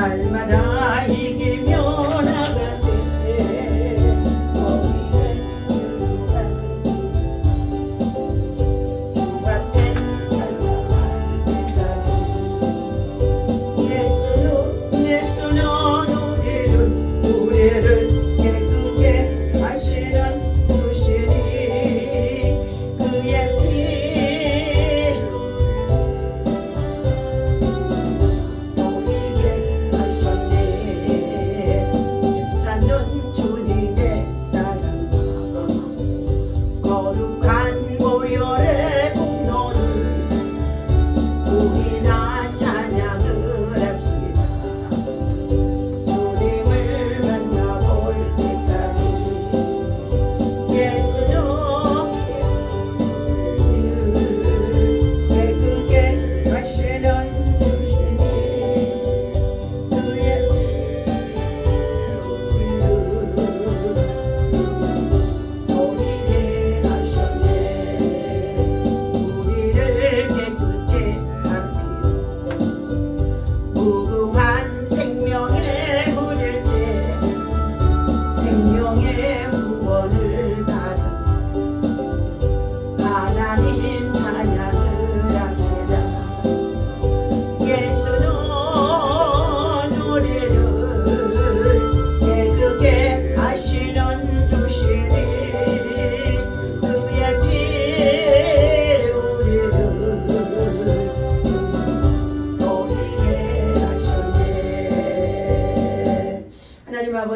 날마다 이기며 나가세.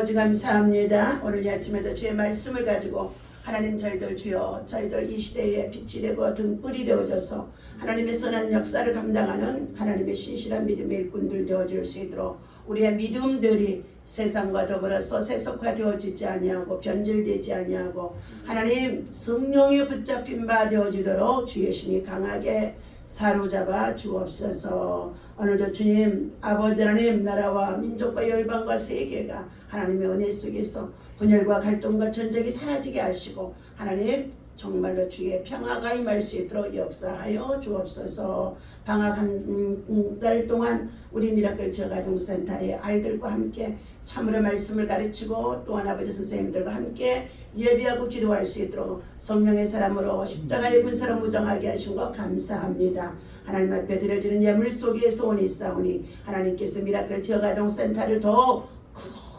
아버지 감사합니다. 오늘 이 아침에도 주의 말씀을 가지고 하나님 저희들 주여 저희들 이 시대에 빛이 되고 등불이 되어져서 하나님의 선한 역사를 감당하는 하나님의 신실한 믿음의 일꾼들 되어줄 수 있도록 우리의 믿음들이 세상과 더불어서 세속화되어지지 아니하고 변질되지 아니하고 하나님 성령에 붙잡힌 바 되어지도록 주의 신이 강하게 사로잡아 주옵소서. 오늘도 주님 아버지 하나님 나라와 민족과 열방과 세계가 하나님의 은혜 속에서 분열과 갈등과 전쟁이 사라지게 하시고 하나님 정말로 주의 평화가 임할 수 있도록 역사하여 주옵소서. 방학 한 달 동안 우리 미라클 저가동센터의 아이들과 함께 참으로 말씀을 가르치고 또한 아버지 선생님들과 함께 예비하고 기도할 수 있도록 성령의 사람으로 십자가의 군사로 무장하게 하신 것 감사합니다. 하나님 앞에 드려지는 예물 속에 소원이 있사오니 하나님께서 미라클 저가동센터를 더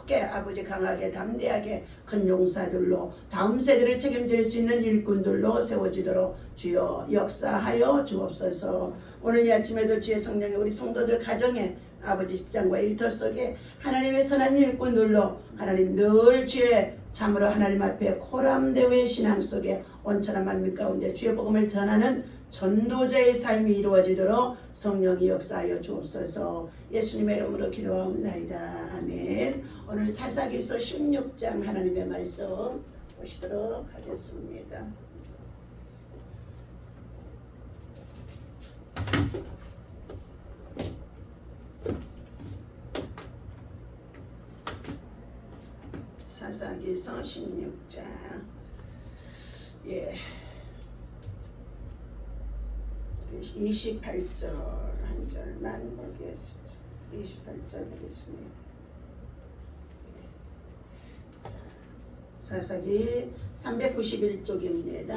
크게 아버지 강하게 담대하게 큰 용사들로 다음 세대를 책임질 수 있는 일꾼들로 세워지도록 주여 역사하여 주옵소서. 오늘 이 아침에도 주의 성령이 우리 성도들 가정에 아버지 직장과 일터 속에 하나님의 선한 일꾼들로 하나님 늘 주의 참으로 하나님 앞에 코람대오의 신앙 속에 온천한 만민 가운데 주의 복음을 전하는 전도자의 삶이 이루어지도록 성령이 역사하여 주옵소서. 예수님의 이름으로 기도하옵나이다. 아멘. 오늘 사사기서 16장 하나님의 말씀 보시도록 하겠습니다. 사사기서 16장 28절 한 절만 보겠습니다. 28절 보겠습니다. 사사기 391쪽입니다.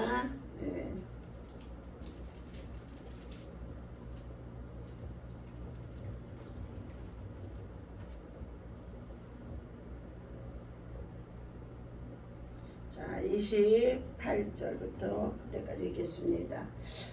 자, 28절부터 그때까지 읽겠습니다.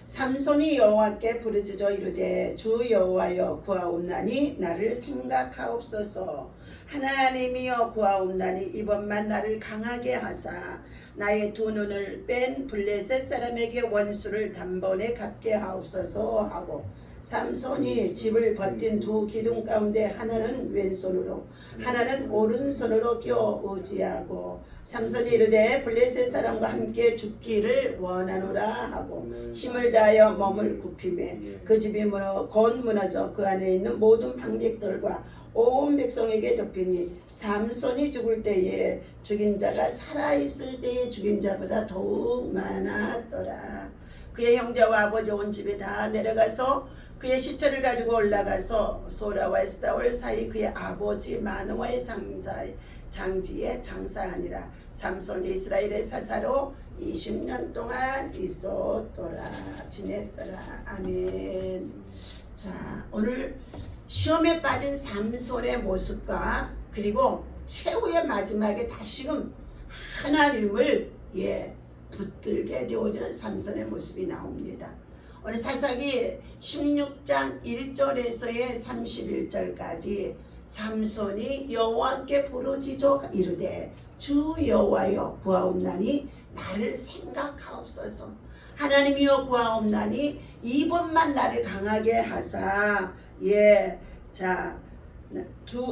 삼손이 여호와께 부르짖어 이르되 주 여호와여 구하옵나니 나를 생각하옵소서. 하나님이여 구하옵나니 이번만 나를 강하게 하사 나의 두 눈을 뺀 블레셋 사람에게 원수를 단번에 갚게 하옵소서 하고 삼손이 집을 버틴 두 기둥 가운데 하나는 왼손으로 하나는 오른손으로 끼워 의지하고 삼손이 이르되 블레셋 사람과 함께 죽기를 원하노라 하고 힘을 다하여 몸을 굽히매 그 집이 곧 무너져 그 안에 있는 모든 방백들과 온 백성에게 덮이니 삼손이 죽을 때에 죽인 자가 살아있을 때에 죽인 자보다 더욱 많았더라. 그의 형제와 아버지 온 집이 다 내려가서 그의 시체를 가지고 올라가서 소라와 에스타올 사이 그의 아버지 마노아의 장지에 장사하니라. 삼손이 이스라엘의 사사로 20년 동안 있었더라. 지냈더라. 아멘. 자, 오늘 시험에 빠진 삼손의 모습과 그리고 최후의 마지막에 다시금 하나님을 붙들게 되어지는 삼손의 모습이 나옵니다. 오늘 사사기 16장 1절에서의 31절까지 삼손이 여호와께 부르짖어 이르되 주 여호와여 구하옵나니 나를 생각하옵소서. 하나님이여 구하옵나니 이번만 나를 강하게 하사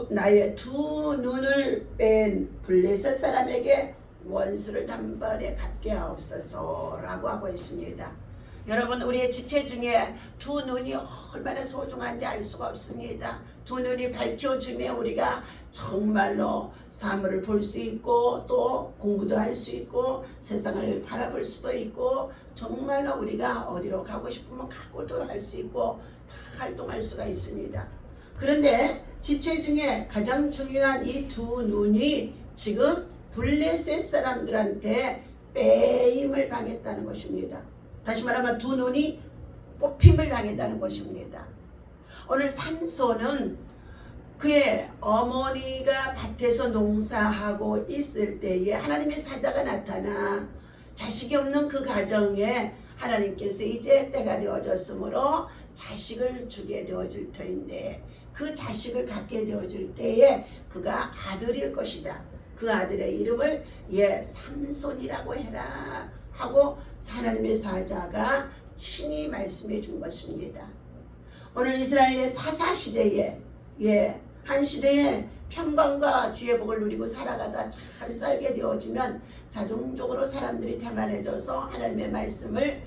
나의 두 눈을 뺀 블레셋 사람에게 원수를 단번에 갚게 하옵소서라고 하고 있습니다. 여러분, 우리의 지체 중에 두 눈이 얼마나 소중한지 알 수가 없습니다. 두 눈이 밝혀지면 우리가 정말로 사물을 볼 수 있고 또 공부도 할 수 있고 세상을 바라볼 수도 있고 정말로 우리가 어디로 가고 싶으면 가고도 할 수 있고 다 활동할 수가 있습니다. 그런데 지체 중에 가장 중요한 이 두 눈이 지금 블레셋 사람들한테 빼임을 당했다는 것입니다. 다시 말하면 두 눈이 뽑힘을 당했다는 것입니다. 오늘 삼손은 그의 어머니가 밭에서 농사하고 있을 때에 하나님의 사자가 나타나 자식이 없는 그 가정에 하나님께서 이제 때가 되어졌으므로 자식을 주게 되어질 터인데 그 자식을 갖게 되어질 때에 그가 아들일 것이다. 그 아들의 이름을 삼손이라고 해라 하고 하나님의 사자가 친히 말씀해 준 것입니다. 오늘 이스라엘의 사사시대에 한 시대에 평강과 주의 복을 누리고 살아가다 잘 살게 되어지면 자동적으로 사람들이 태만해져서 하나님의 말씀을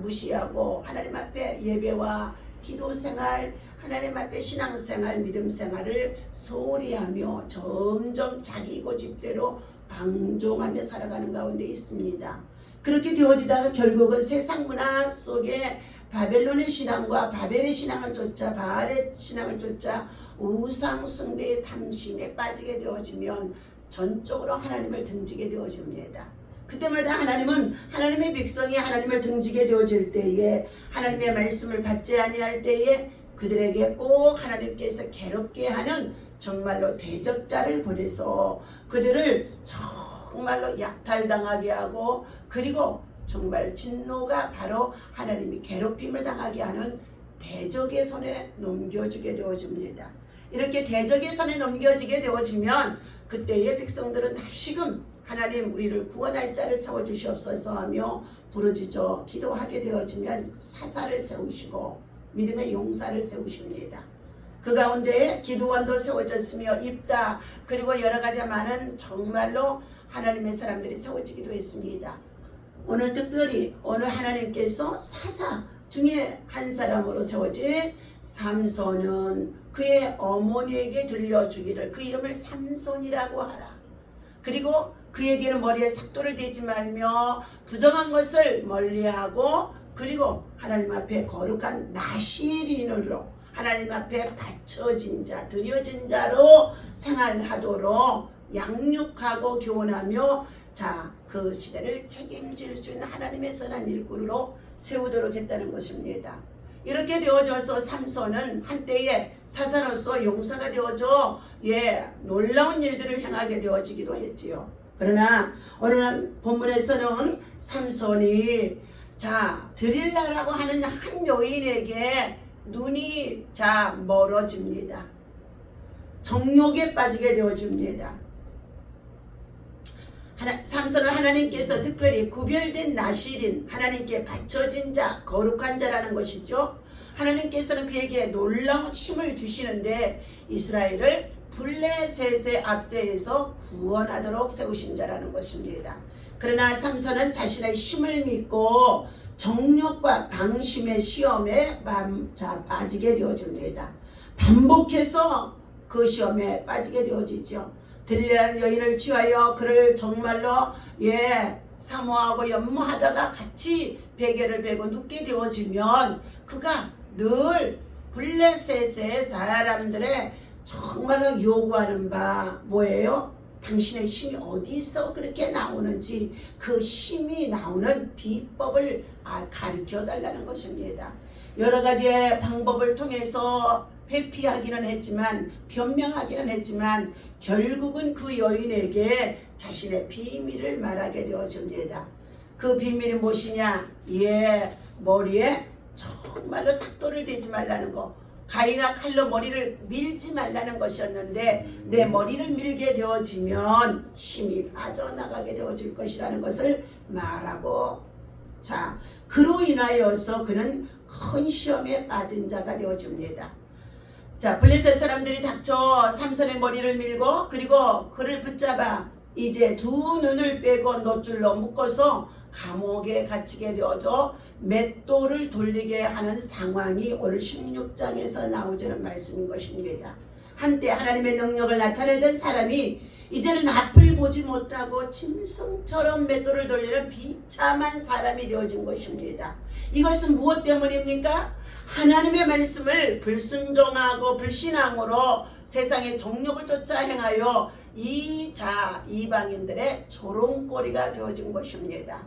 무시하고 하나님 앞에 예배와 기도생활, 하나님 앞에 신앙생활, 믿음생활을 소홀히 하며 점점 자기 고집대로 방종하며 살아가는 가운데 있습니다. 그렇게 되어지다가 결국은 세상 문화 속에 바벨론의 신앙과 바벨의 신앙을 쫓아 바알의 신앙을 쫓아 우상 숭배의 탐심에 빠지게 되어지면 전적으로 하나님을 등지게 되어집니다. 그때마다 하나님은 하나님의 백성이 하나님을 등지게 되어질 때에 하나님의 말씀을 받지 아니할 때에 그들에게 꼭 하나님께서 괴롭게 하는 정말로 대적자를 보내서 그들을 정말로 약탈당하게 하고 그리고 정말 진노가 바로 하나님이 괴롭힘을 당하게 하는 대적의 손에 넘겨주게 되어집니다. 이렇게 대적의 손에 넘겨지게 되어지면 그때의 백성들은 다시금 하나님 우리를 구원할 자를 세워주시옵소서 하며 부르짖어 기도하게 되어지면 사사를 세우시고 믿음의 용사를 세우십니다. 그 가운데에 기도원도 세워졌으며 입다 그리고 여러가지 많은 정말로 하나님의 사람들이 세워지기도 했습니다. 오늘 특별히 오늘 하나님께서 사사 중에 한 사람으로 세워진 삼손은 그의 어머니에게 들려주기를 그 이름을 삼손이라고 하라. 그리고 그에게는 머리에 삭도를 대지 말며 부정한 것을 멀리하고 그리고 하나님 앞에 거룩한 나시린으로 하나님 앞에 바쳐진 자, 드려진 자로 생활하도록 양육하고 교훈하며 그 시대를 책임질 수 있는 하나님의 선한 일꾼으로 세우도록 했다는 것입니다. 이렇게 되어져서 삼손은 한때에 사사로서 용사가 되어져 놀라운 일들을 행하게 되어지기도 했지요. 그러나 오늘 본문에서는 삼손이 드릴라라고 하는 한 여인에게 눈이 멀어집니다. 정욕에 빠지게 되어집니다. 삼손은 하나님께서 특별히 구별된 나실인 하나님께 바쳐진 자, 거룩한 자라는 것이죠. 하나님께서는 그에게 놀라운 힘을 주시는데 이스라엘을 블레셋의 압제에서 구원하도록 세우신 자라는 것입니다. 그러나 삼손은 자신의 힘을 믿고 정욕과 방심의 시험에 빠지게 되어집니다. 반복해서 그 시험에 빠지게 되어지죠. 들리라는 여인을 취하여 그를 정말로 사모하고 연모하다가 같이 베개를 베고 눕게 되어지면 그가 늘 블레셋의 사람들의 정말로 요구하는 바 뭐예요? 당신의 힘이 어디서 그렇게 나오는지 그 힘이 나오는 비법을 가르쳐 달라는 것입니다. 여러 가지의 방법을 통해서 회피하기는 했지만, 변명하기는 했지만 결국은 그 여인에게 자신의 비밀을 말하게 되어집니다. 그 비밀이 무엇이냐? 머리에 정말로 삭도를 대지 말라는 거, 가위나 칼로 머리를 밀지 말라는 것이었는데, 내 머리를 밀게 되어지면 힘이 빠져나가게 되어질 것이라는 것을 말하고, 자, 그로 인하여서 그는 큰 시험에 빠진 자가 되어집니다. 자, 블레셋 사람들이 닥쳐 삼손의 머리를 밀고, 그리고 그를 붙잡아 이제 두 눈을 빼고 놋줄로 묶어서 감옥에 갇히게 되어져 맷돌을 돌리게 하는 상황이 오늘 16장에서 나오자는 말씀인 것입니다. 한때 하나님의 능력을 나타내던 사람이 이제는 앞을 보지 못하고 짐승처럼 맷돌을 돌리는 비참한 사람이 되어진 것입니다. 이것은 무엇 때문입니까? 하나님의 말씀을 불순종하고 불신앙으로 세상의 정욕을 쫓아 행하여 이방인들의 조롱거리가 되어진 것입니다.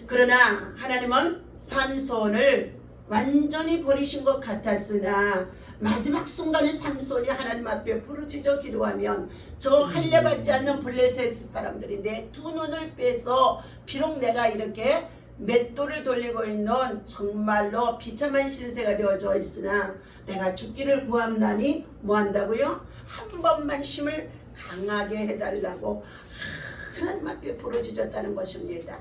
그러나 하나님은 삼손을 완전히 버리신 것 같았으나 마지막 순간에 삼손이 하나님 앞에 부르짖어 기도하면 저 할례받지 않는 블레셋 사람들이 내 두 눈을 빼서 비록 내가 이렇게 맷돌을 돌리고 있는 정말로 비참한 신세가 되어져 있으나 내가 죽기를 구함나니 뭐한다고요? 한 번만 힘을 강하게 해달라고 하나님 앞에 부르짖었다는 것입니다.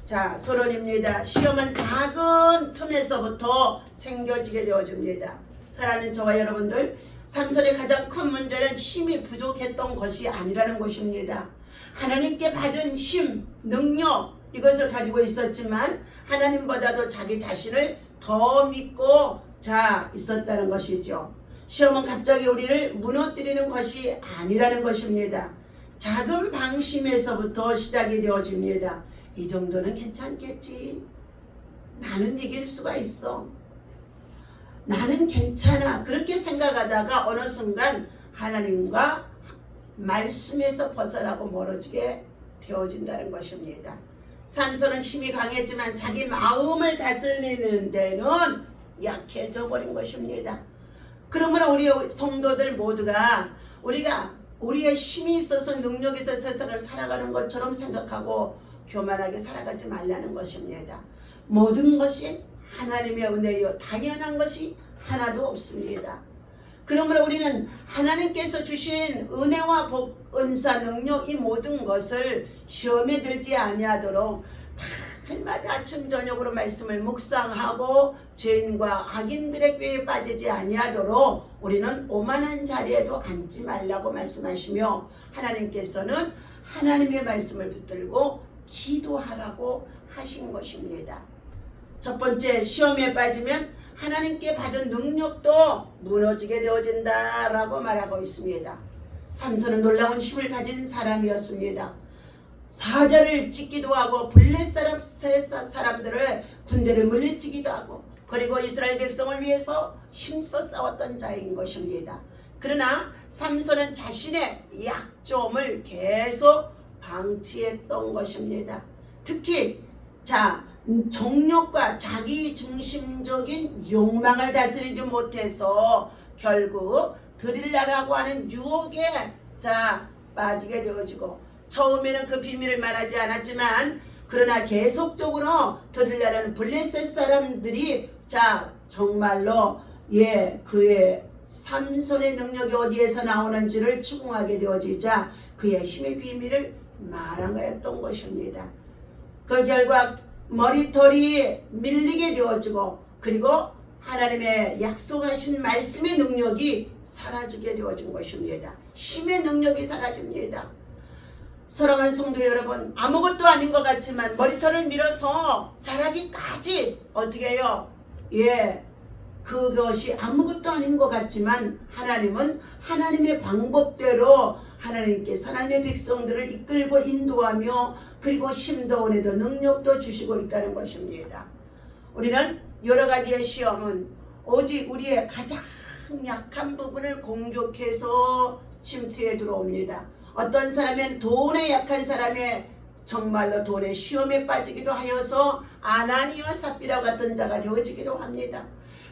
자, 서론입니다. 시험은 작은 틈에서부터 생겨지게 되어집니다. 사랑하는 저와 여러분들, 삼손의 가장 큰 문제는 힘이 부족했던 것이 아니라는 것입니다. 하나님께 받은 힘, 능력, 이것을 가지고 있었지만 하나님보다도 자기 자신을 더 믿고 있었다는 것이죠. 시험은 갑자기 우리를 무너뜨리는 것이 아니라는 것입니다. 작은 방심에서부터 시작이 되어집니다. 이 정도는 괜찮겠지. 나는 이길 수가 있어. 나는 괜찮아. 그렇게 생각하다가 어느 순간 하나님과 말씀에서 벗어나고 멀어지게 되어진다는 것입니다. 삼손은 힘이 강했지만 자기 마음을 다스리는 데는 약해져 버린 것입니다. 그러므로 우리 성도들 모두가 우리의 힘이 있어서 능력이 있어서 세상을 살아가는 것처럼 생각하고 교만하게 살아가지 말라는 것입니다. 모든 것이 하나님의 은혜요, 당연한 것이 하나도 없습니다. 그러므로 우리는 하나님께서 주신 은혜와 복, 은사, 능력, 이 모든 것을 시험에 들지 아니하도록 달마다 아침 저녁으로 말씀을 묵상하고 죄인과 악인들의 꾀에 빠지지 아니하도록 우리는 오만한 자리에도 앉지 말라고 말씀하시며, 하나님께서는 하나님의 말씀을 붙들고 기도하라고 하신 것입니다. 첫 번째, 시험에 빠지면 하나님께 받은 능력도 무너지게 되어진다라고 말하고 있습니다. 삼손은 놀라운 힘을 가진 사람이었습니다. 사자를 찢기도 하고 블레셋 사람들을 군대를 물리치기도 하고, 그리고 이스라엘 백성을 위해서 힘써 싸웠던 자인 것입니다. 그러나 삼손은 자신의 약점을 계속 방치했던 것입니다. 특히 정욕과 자기 중심적인 욕망을 다스리지 못해서 결국 드릴라라고 하는 유혹에 빠지게 되어지고, 처음에는 그 비밀을 말하지 않았지만 그러나 계속적으로 드릴라라는 블레셋 사람들이 정말로 그의 삼손의 능력이 어디에서 나오는지를 추궁하게 되어지자 그의 힘의 비밀을 말하였던 것입니다. 그 결과 머리털이 밀리게 되어지고, 그리고 하나님의 약속하신 말씀의 능력이 사라지게 되어진 것입니다. 힘의 능력이 사라집니다. 사랑하는 성도 여러분, 아무것도 아닌 것 같지만 머리털을 밀어서 자라기까지 어떻게 해요? 그것이 아무것도 아닌 것 같지만 하나님은 하나님의 방법대로 하나님께서 하나님의 백성들을 이끌고 인도하며, 그리고 힘도 은혜도 능력도 주시고 있다는 것입니다. 우리는 여러 가지의 시험은 오직 우리의 가장 약한 부분을 공격해서 침투에 들어옵니다. 어떤 사람은 돈에 약한 사람의 정말로 돈의 시험에 빠지기도 하여서 아나니와 삽비라 같은 자가 되어지기도 합니다.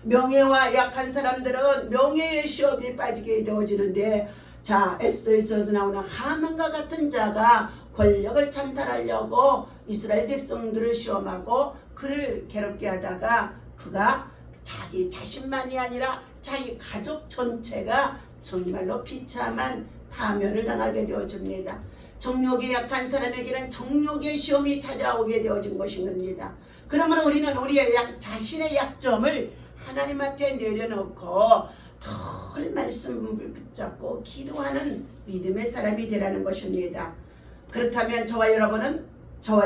명예와 약한 사람들은 명예의 시험에 빠지게 되어지는데, 자, 에스더에서 나오는 하만과 같은 자가 권력을 찬탈하려고 이스라엘 백성들을 시험하고 그를 괴롭게 하다가 그가 자기 자신만이 아니라 자기 가족 전체가 정말로 비참한 파멸을 당하게 되어집니다. 정욕에 약한 사람에게는 정욕의 시험이 찾아오게 되어진 것인 겁니다. 그러므로 우리는 우리의 자신의 약점을 하나님 앞에 내려놓고 늘 말씀을 붙잡고 기도하는 믿음의 사람이 되라는 것입니다. 그렇다면 저와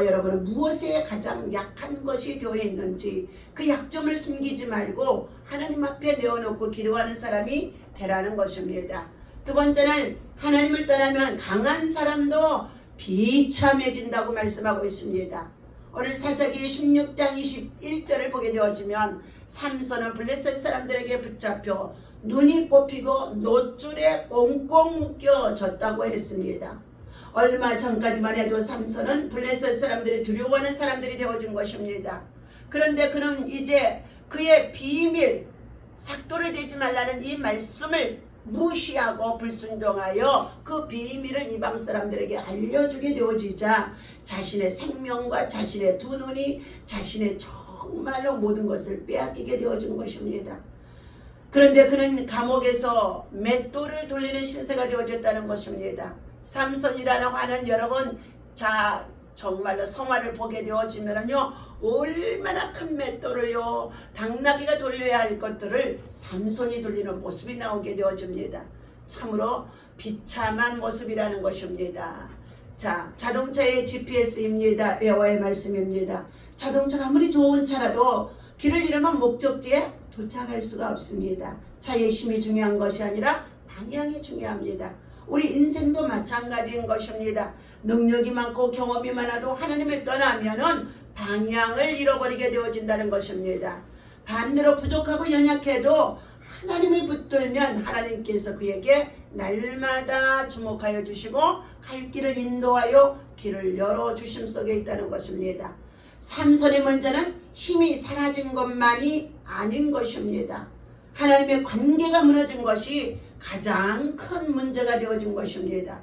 여러분은 무엇에 가장 약한 것이 되어 있는지 그 약점을 숨기지 말고 하나님 앞에 내어놓고 기도하는 사람이 되라는 것입니다. 두 번째는 하나님을 떠나면 강한 사람도 비참해진다고 말씀하고 있습니다. 오늘 사사기 16장 21절을 보게 되어지면 삼손은 블레셋 사람들에게 붙잡혀 눈이 뽑히고 노줄에 꽁꽁 묶여졌다고 했습니다. 얼마 전까지만 해도 삼손은 블레셋 사람들이 두려워하는 사람들이 되어진 것입니다. 그런데 그는 이제 그의 비밀, 삭도를 대지 말라는 이 말씀을 무시하고 불순종하여 그 비밀을 이방 사람들에게 알려주게 되어지자 자신의 생명과 자신의 두 눈이 자신의 정말로 모든 것을 빼앗기게 되어진 것입니다. 그런데 그는 감옥에서 맷돌을 돌리는 신세가 되어졌다는 것입니다. 삼손이라는 화는 여러분, 자, 정말로 성화를 보게 되어지면요, 얼마나 큰 맷돌을요, 당나귀가 돌려야 할 것들을 삼손이 돌리는 모습이 나오게 되어집니다. 참으로 비참한 모습이라는 것입니다. 자, 자동차의 GPS입니다. 여호와의 말씀입니다. 자동차가 아무리 좋은 차라도 길을 잃으면 목적지에 도착할 수가 없습니다. 차의 힘이 중요한 것이 아니라 방향이 중요합니다. 우리 인생도 마찬가지인 것입니다. 능력이 많고 경험이 많아도 하나님을 떠나면은 방향을 잃어버리게 되어진다는 것입니다. 반대로 부족하고 연약해도 하나님을 붙들면 하나님께서 그에게 날마다 주목하여 주시고 갈 길을 인도하여 길을 열어주심 속에 있다는 것입니다. 삼손의 문제는 힘이 사라진 것만이 아닌 것입니다. 하나님의 관계가 무너진 것이 가장 큰 문제가 되어진 것입니다.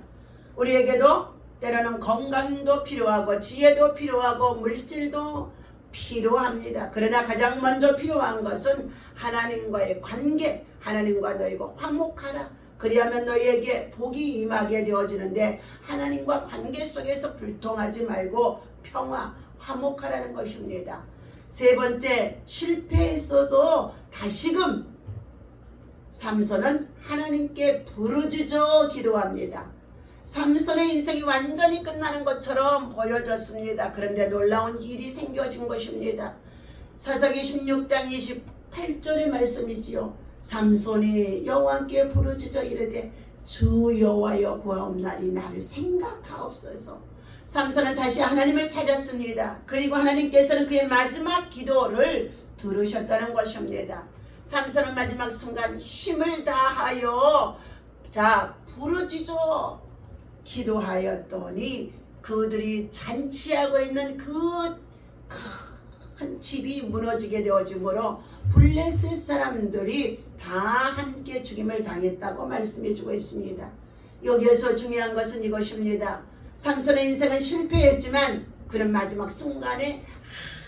우리에게도 때로는 건강도 필요하고 지혜도 필요하고 물질도 필요합니다. 그러나 가장 먼저 필요한 것은 하나님과의 관계, 하나님과 너희가 화목하라. 그리하면 너희에게 복이 임하게 되어지는데 하나님과 관계 속에서 불통하지 말고 평화, 화목하라는 것입니다. 세 번째, 실패했어도 다시금 삼손은 하나님께 부르짖어 기도합니다. 삼손의 인생이 완전히 끝나는 것처럼 보여졌습니다. 그런데 놀라운 일이 생겨진 것입니다. 사사기 16장 28절의 말씀이지요. 삼손이 여호와께 부르짖어 이르되 주 여호와여 구하옵나니 나를 생각하옵소서. 삼손은 다시 하나님을 찾았습니다. 그리고 하나님께서는 그의 마지막 기도를 들으셨다는 것입니다. 삼손은 마지막 순간 힘을 다하여 부르짖어 기도하였더니 그들이 잔치하고 있는 그 큰 집이 무너지게 되어지므로 블레셋 사람들이 다 함께 죽임을 당했다고 말씀해주고 있습니다. 여기에서 중요한 것은 이것입니다. 삼손의 인생은 실패했지만 그는 마지막 순간에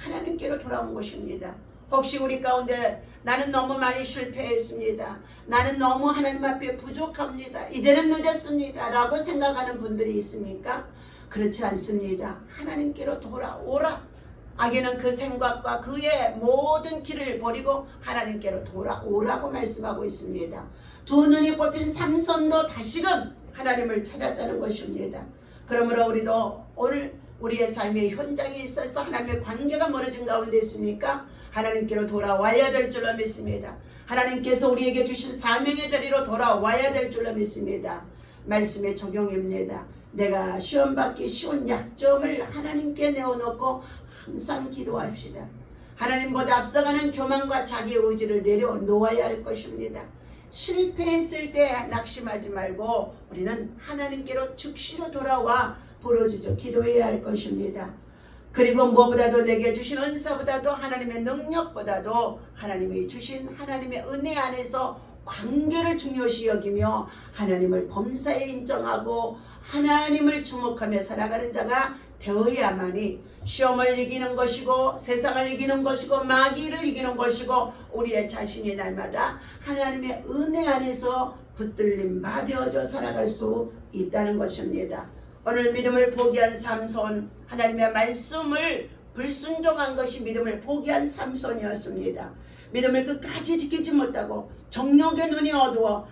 하나님께로 돌아온 것입니다. 혹시 우리 가운데 나는 너무 많이 실패했습니다. 나는 너무 하나님 앞에 부족합니다. 이제는 늦었습니다. 라고 생각하는 분들이 있습니까? 그렇지 않습니다. 하나님께로 돌아오라. 악인은 그 생각과 그의 모든 길을 버리고 하나님께로 돌아오라고 말씀하고 있습니다. 두 눈이 뽑힌 삼손도 다시금 하나님을 찾았다는 것입니다. 그러므로 우리도 오늘 우리의 삶의 현장에 있어서 하나님의 관계가 멀어진 가운데 있습니까? 하나님께로 돌아와야 될 줄로 믿습니다. 하나님께서 우리에게 주신 사명의 자리로 돌아와야 될 줄로 믿습니다. 말씀의 적용입니다. 내가 시험받기 쉬운 약점을 하나님께 내어놓고 항상 기도합시다. 하나님보다 앞서가는 교만과 자기 의지를 내려놓아야 할 것입니다. 실패했을 때 낙심하지 말고 우리는 하나님께로 즉시로 돌아와 부르짖어 기도해야 할 것입니다. 그리고 무엇보다도 내게 주신 은사보다도 하나님의 능력보다도 하나님이 주신 하나님의 은혜 안에서 관계를 중요시 여기며 하나님을 범사에 인정하고 하나님을 주목하며 살아가는 자가 되어야만이 시험을 이기는 것이고 세상을 이기는 것이고 마귀를 이기는 것이고 우리의 자신이 날마다 하나님의 은혜 안에서 붙들림 받아져 살아갈 수 있다는 것입니다. 오늘 믿음을 포기한 삼손, 하나님의 말씀을 불순종한 것이 믿음을 포기한 삼손이었습니다. 믿음을 끝까지 지키지 못하고 정욕의 눈이 어두워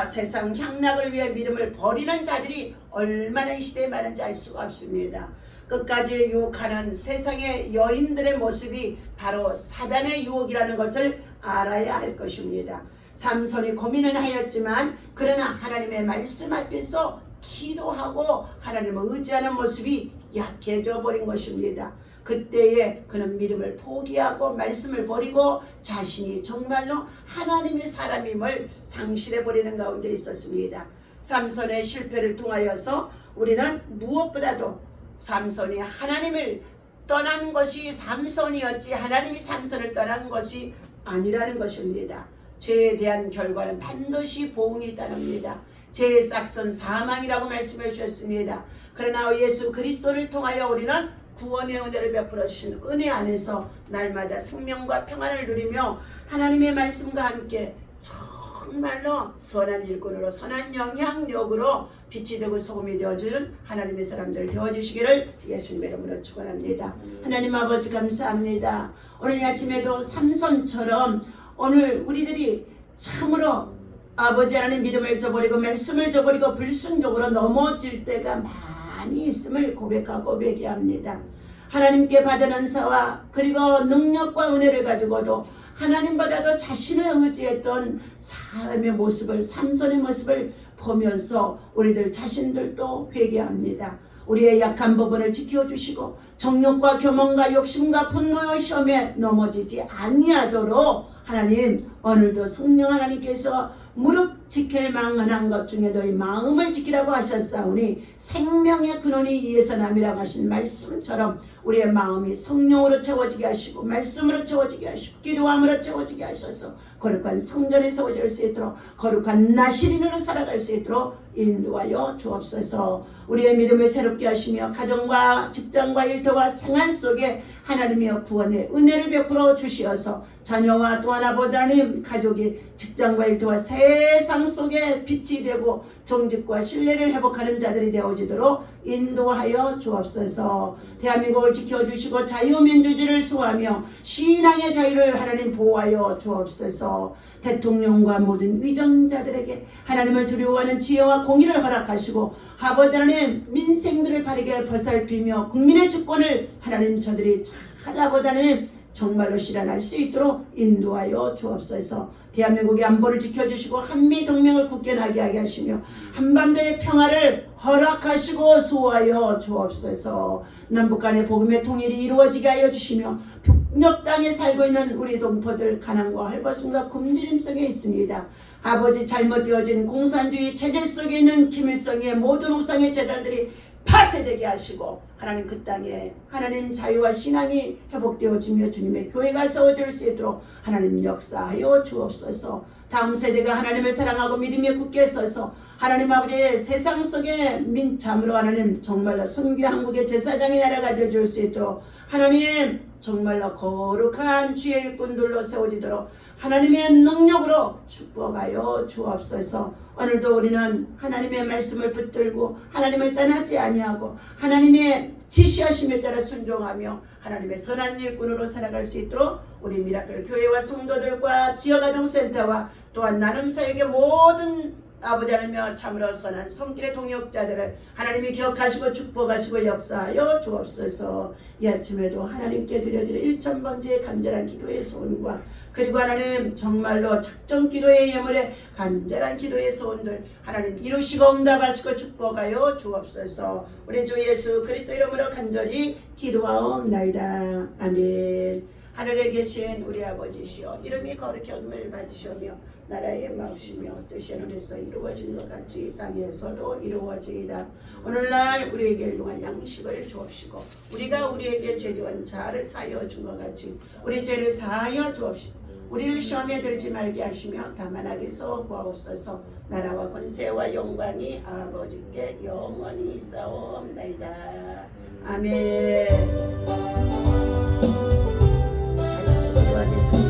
세상 향락을 위해 믿음을 버리는 자들이 얼마나 이 시대에 많은지 알 수가 없습니다. 끝까지 유혹하는 세상의 여인들의 모습이 바로 사단의 유혹이라는 것을 알아야 할 것입니다. 삼손이 고민은 하였지만 그러나 하나님의 말씀 앞에서 기도하고 하나님을 의지하는 모습이 약해져 버린 것입니다. 그때에 그는 믿음을 포기하고 말씀을 버리고 자신이 정말로 하나님의 사람임을 상실해 버리는 가운데 있었습니다. 삼손의 실패를 통하여서 우리는 무엇보다도 삼손이 하나님을 떠난 것이 삼손이었지 하나님이 삼손을 떠난 것이 아니라는 것입니다. 죄에 대한 결과는 반드시 보응이 따릅니다. 죄의 싹은 사망이라고 말씀해 주셨습니다. 그러나 예수 그리스도를 통하여 우리는 구원의 은혜를 베풀어 주신 은혜 안에서 날마다 생명과 평안을 누리며 하나님의 말씀과 함께 정말로 선한 일꾼으로 선한 영향력으로 빛이 되고 소금이 되어주는 하나님의 사람들 되어주시기를 예수님의 이름으로 축원합니다. 하나님 아버지 감사합니다. 오늘 아침에도 삼손처럼 오늘 우리들이 참으로 아버지 하나님 믿음을 저버리고 말씀을 저버리고 불순종으로 넘어질 때가 많이 있음을 고백하고 회개합니다. 하나님께 받은 은사와 그리고 능력과 은혜를 가지고도 하나님보다도 자신을 의지했던 사람의 모습을 삼손의 모습을 보면서 우리들 자신들도 회개합니다. 우리의 약한 부분을 지켜주시고 정욕과 교만과 욕심과 분노의 시험에 넘어지지 아니하도록 하나님 오늘도 성령 하나님께서 무릇 지킬 만한 것 중에 너희 마음을 지키라고 하셨사오니 생명의 근원이 이에서 남이라고 하신 말씀처럼 우리의 마음이 성령으로 채워지게 하시고 말씀으로 채워지게 하시고 기도함으로 채워지게 하셔서 거룩한 성전에 세워질 수 있도록 거룩한 나시린으로 살아갈 수 있도록 인도하여 주옵소서. 우리의 믿음을 새롭게 하시며 가정과 직장과 일터와 생활 속에 하나님의 구원의 은혜를 베풀어 주시어서 자녀와 또 하나보다는 가족이 직장과 일터와 세상 속에 빛이 되고 정직과 신뢰를 회복하는 자들이 되어지도록 인도하여 주옵소서. 대한민국을 지켜주시고 자유민주주의를 수호하며 신앙의 자유를 하나님 보호하여 주옵소서. 대통령과 모든 위정자들에게 하나님을 두려워하는 지혜와 공의를 허락하시고 아버지 하나님 민생들을 바르게 보살피며 국민의 주권을 하나님 저들이 잘 아버지 하나님 정말로 실현할 수 있도록 인도하여 주옵소서. 대한민국의 안보를 지켜주시고 한미동맹을 굳건하게 하게 하시며 한반도의 평화를 허락하시고 수호하여 주옵소서. 남북 간의 복음의 통일이 이루어지게 하여 주시며 북녘 땅에 살고 있는 우리 동포들 가난과 헐벗음과 굶주림 속에 있습니다. 아버지 잘못되어진 공산주의 체제 속에 있는 김일성의 모든 우상의 재단들이 파쇄되게 하시고 하나님 그 땅에 하나님 자유와 신앙이 회복되어지며 주님의 교회가 세워질 수 있도록 하나님 역사하여 주옵소서. 다음 세대가 하나님을 사랑하고 믿음에 굳게 서서 하나님 아버지의 세상 속에 참으로 하나님 정말로 선교 한국의 제사장이 나라가 되어줄 수 있도록 하나님 정말로 거룩한 주의 일꾼들로 세워지도록 하나님의 능력으로 축복하여 주옵소서. 오늘도 우리는 하나님의 말씀을 붙들고 하나님을 떠나지 아니하고 하나님의 지시하심에 따라 순종하며 하나님의 선한 일꾼으로 살아갈 수 있도록 우리 미라클 교회와 성도들과 지역아동센터와 또한 나눔사역의 모든 아버지 하나님여 참으로 선한 성길의 동역자들을 하나님이 기억하시고 축복하시고 역사하여 주옵소서. 이 아침에도 하나님께 드려지는 1000번째의 간절한 기도의 소원과 그리고 하나님 정말로 작정 기도의 예물에 간절한 기도의 소원들 하나님 이루시고 응답하시고 축복하여 주옵소서. 우리 주 예수 그리스도 이름으로 간절히 기도하옵나이다. 아멘. 하늘에 계신 우리 아버지시여 이름이 거룩히 여김을 받으시오며 나라의 마옵시며 뜻이 하늘에서 이루어진 것 같이 땅에서도 이루어지이다. 오늘날 우리에게 일용할 양식을 주옵시고 우리가 우리에게 죄지은 자를 사하여 준 것 같이 우리 죄를 사하여 주옵시고 우리를 시험에 들지 말게 하시며 다만 악에서 구하옵소서. 나라와 권세와 영광이 아버지께 영원히 있사옵나이다. 아멘. 기도하겠습니다.